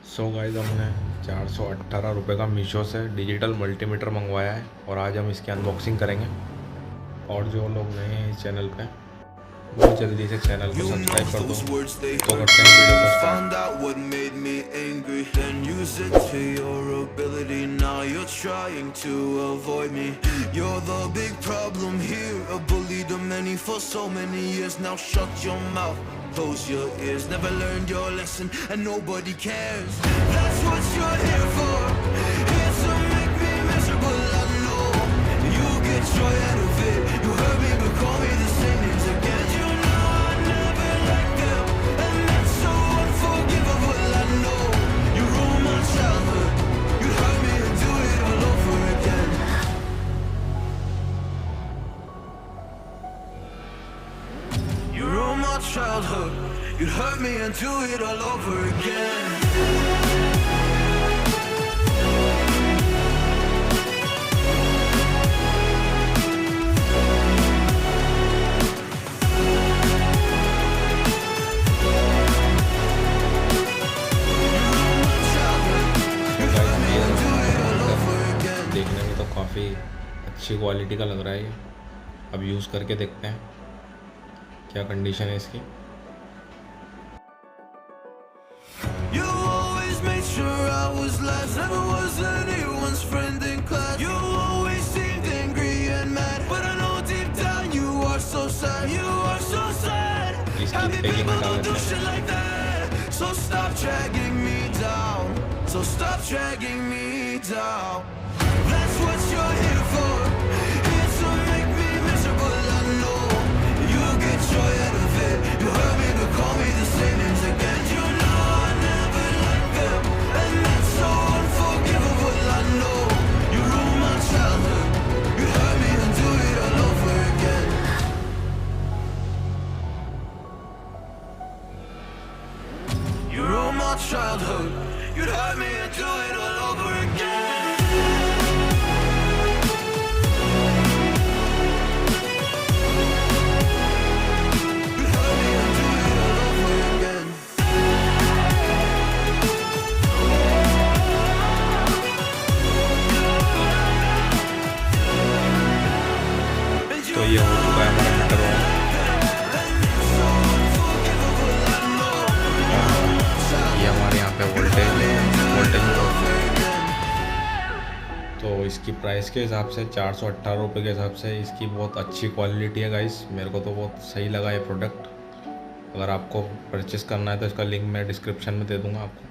So guys हमने 418 रुपये का मीशो से डिजिटल मल्टीमीटर मंगवाया है और आज हम इसकी अनबॉक्सिंग करेंगे। और जो लोग नए हैं इस चैनल पे वो जल्दी से चैनल को सब्सक्राइब कर दो। तो करते हैं वीडियो को start. Close your ears, never learned your lesson, and nobody cares. That's what you're here for. Here to make me miserable, I know. You get joy out of it. You heard me, but call me the same names again. You know I never liked them, and that's so unforgivable, I know. You ruined my childhood. You hurt me and do it all over again. You ruined my childhood. You'd hurt me and do it all over again. देखने में तो काफ़ी अच्छी quality का लग रहा है ये। अब यूज़ करके देखते हैं क्या कंडीशन है इसकी। You always made sure I was last, never was anyone's friend in class. You always seemed angry and mad, but I know deep down you are so sad. You are so sad. Happy people don't do shit like that. So stop dragging me down. So stop dragging me down. That's what you're here for. Here to make me miserable, I know. You get joy out of it. You hurt me, but call me the same names again. You know I never liked them, and that's so unforgivable, I know. You ruined my childhood. You hurt me and do it all over again. You ruined my childhood. You'd hurt me and do it all over again. तो ये हो चुका है हमारा metre on. ये हमारे यहाँ पे वोल्टेज तो इसकी प्राइस के हिसाब से 418 रुपये के हिसाब से इसकी बहुत अच्छी क्वालिटी है गाइस। मेरे को तो बहुत सही लगा ये प्रोडक्ट। अगर आपको परचेस करना है तो इसका लिंक मैं डिस्क्रिप्शन में दे दूँगा आपको।